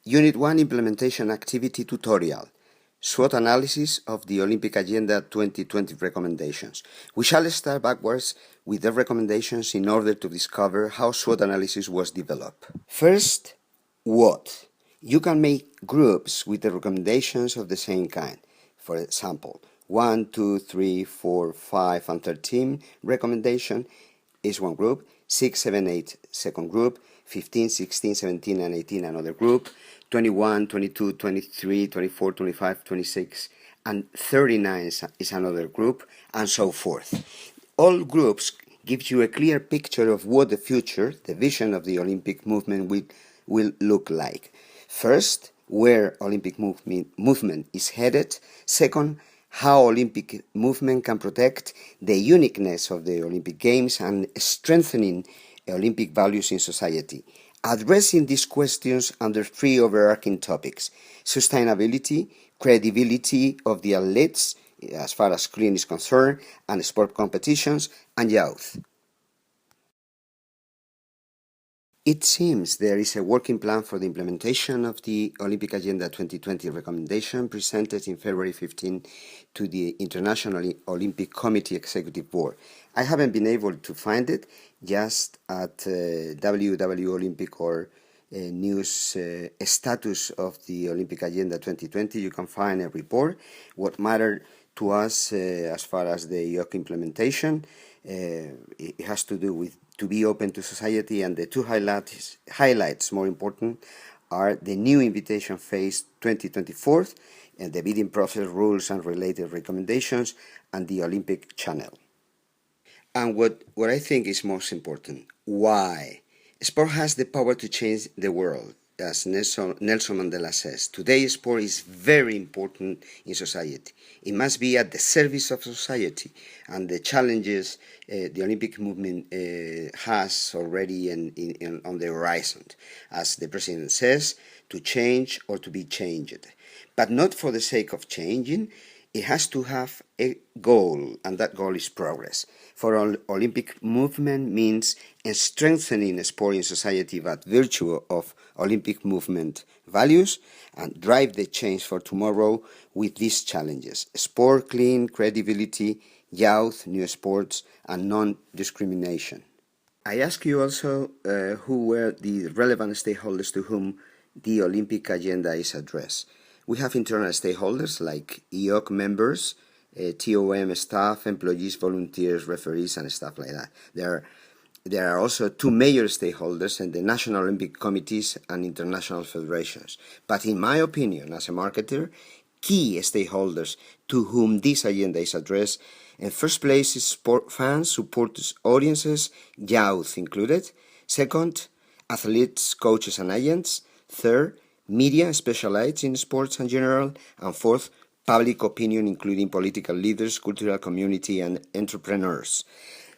Unit 1 Implementation Activity Tutorial. SWOT Analysis of the Olympic Agenda 2020 Recommendations. We shall start backwards with the recommendations in order to discover how SWOT analysis was developed. First, what? You can make groups with the recommendations of the same kind. For example, 1, 2, 3, 4, 5, and 13 recommendation is one group, 6, 7, 8 second group, 15, 16, 17, and 18 another group, 21, 22, 23, 24, 25, 26, and 39 is another group, and so forth. All groups give you a clear picture of what the future, the vision of the Olympic movement will look like. First, where Olympic movement is headed. Second, how Olympic movement can protect the uniqueness of the Olympic Games and strengthening Olympic values in society. Addressing these questions under three overarching topics: sustainability, credibility of the athletes as far as clean is concerned, and sport competitions, and youth. It seems there is a working plan for the implementation of the Olympic Agenda 2020 recommendation presented in February 15 to the International Olympic Committee Executive Board. I haven't been able to find it. Just at WW Olympic or news status of the Olympic Agenda 2020, you can find a report. What mattered to us as far as the IOC implementation, it has to do with to be open to society, and the two highlights more important are the new invitation phase 2024 and the bidding process rules and related recommendations and the Olympic channel. And what I think is most important, why? Sport has the power to change the world. As Nelson Mandela says, today sport is very important in society. It must be at the service of society, and the challenges the Olympic movement has already on the horizon, as the President says, to change or to be changed. But not for the sake of changing. It has to have a goal, and that goal is progress. For Olympic movement means strengthening sport in society by virtue of Olympic movement values, and drive the change for tomorrow with these challenges: sport, clean, credibility, youth, new sports, and non-discrimination. I ask you also who were the relevant stakeholders to whom the Olympic agenda is addressed. We have internal stakeholders like IOC members, TOA staff, employees, volunteers, referees, and stuff like that. There are also two major stakeholders in the national Olympic committees and international federations. But in my opinion, as a marketer, key stakeholders to whom this agenda is addressed, in first place is sport fans, supporters, audiences, youth included. Second, athletes, coaches, and agents. Third, media specialized in sports in general. And fourth, public opinion, including political leaders, cultural community, and entrepreneurs.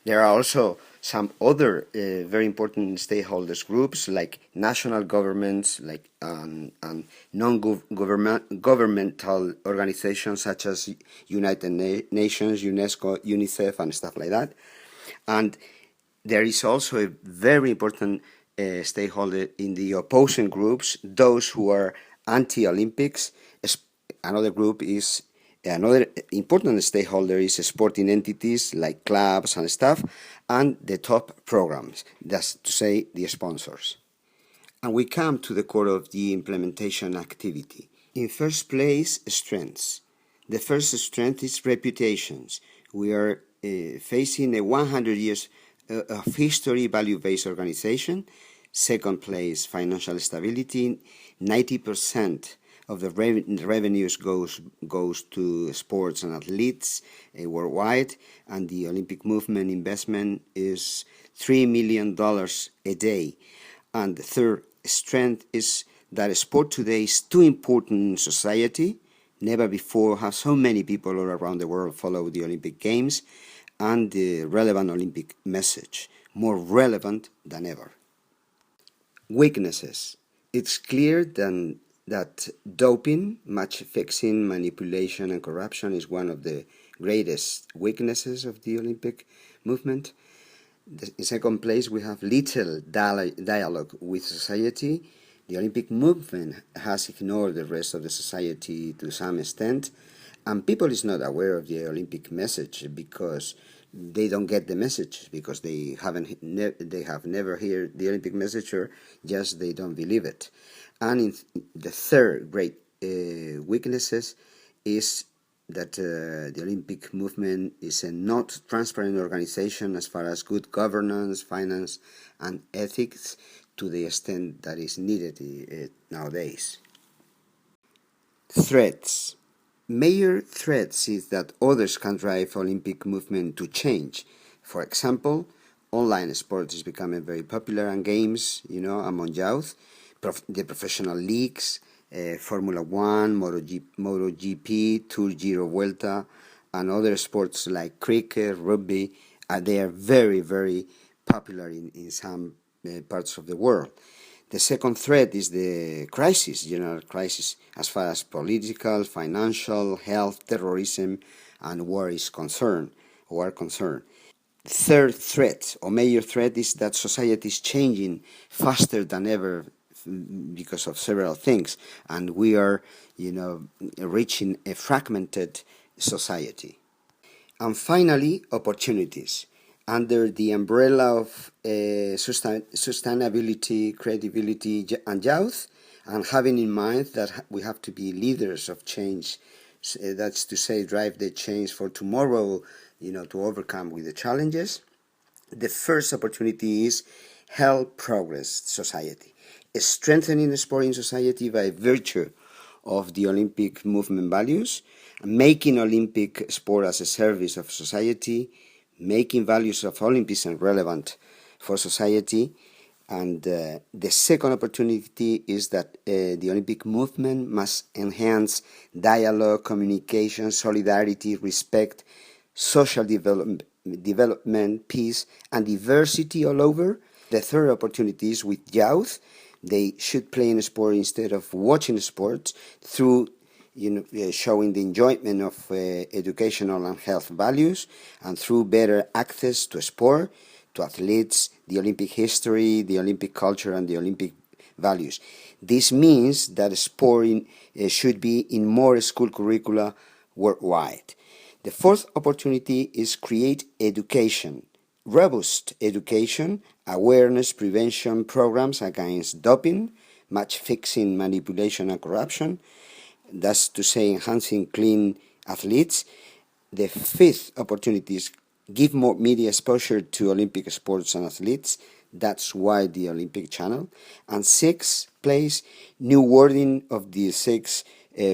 There are also some other very important stakeholders groups like national governments, like and non-governmental organizations such as United Nations, UNESCO, UNICEF, and stuff like that. And there is also a very important stakeholder in the opposing groups, those who are anti-Olympics. Another important stakeholder is sporting entities like clubs and stuff, and the top programs, that's to say the sponsors. And we come to the core of the implementation activity. In first place, strengths. The first strength is reputations. We are facing a 100 years of history value-based organization. Second place, financial stability. 90% of the revenues goes to sports and athletes worldwide, and the Olympic movement investment is $3 million a day. And the third strength is that sport today is too important in society. Never before have so many people all around the world followed the Olympic Games, and the relevant Olympic message, more relevant than ever. Weaknesses. It's clear that doping, match fixing, manipulation, and corruption is one of the greatest weaknesses of the Olympic movement. In second place, we have little dialogue with society, The Olympic movement has ignored the rest of the society to some extent, and people is not aware of the Olympic message because they don't get the message, because they have never heard the Olympic message, or just they don't believe it. And the third great weaknesses is that the Olympic movement is a not transparent organization as far as good governance, finance, and ethics, to the extent that is needed nowadays. Threats. Major threats is that others can drive Olympic movement to change. For example, online sports is becoming very popular, and games, among youth, the professional leagues, Formula One, MotoGP, Tour Giro Vuelta, and other sports like cricket, rugby. They are very, very popular in some parts of the world. The second threat is the crisis, general crisis, as far as political, financial, health, terrorism, and war is concerned. Third threat, or major threat, is that society is changing faster than ever because of several things, and we are, reaching a fragmented society. And finally, opportunities. Under the umbrella of sustainability, credibility, and youth, and having in mind that we have to be leaders of change, that's to say, drive the change for tomorrow, to overcome with the challenges. The first opportunity is help progress society, strengthening the sporting society by virtue of the Olympic movement values, making Olympic sport as a service of society, making values of Olympism relevant for society. And the second opportunity is that the Olympic movement must enhance dialogue, communication, solidarity, respect, social development, peace, and diversity all over. The third opportunity is with youth. They should play in sport instead of watching sports, through showing the enjoyment of educational and health values, and through better access to sport, to athletes, the Olympic history, the Olympic culture, and the Olympic values. This means that sport should be in more school curricula worldwide. The fourth opportunity is create education, robust education, awareness prevention programs against doping, match fixing, manipulation, and corruption. That's to say, enhancing clean athletes. The fifth opportunity is give more media exposure to Olympic sports and athletes. That's why the Olympic Channel. And sixth place, new wording of the six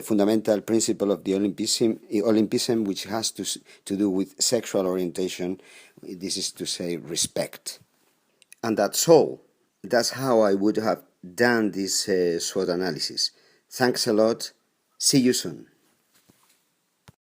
fundamental principle of the Olympism, which has to do with sexual orientation. This is to say, respect. And that's all. That's how I would have done this SWOT analysis. Thanks a lot. See you soon.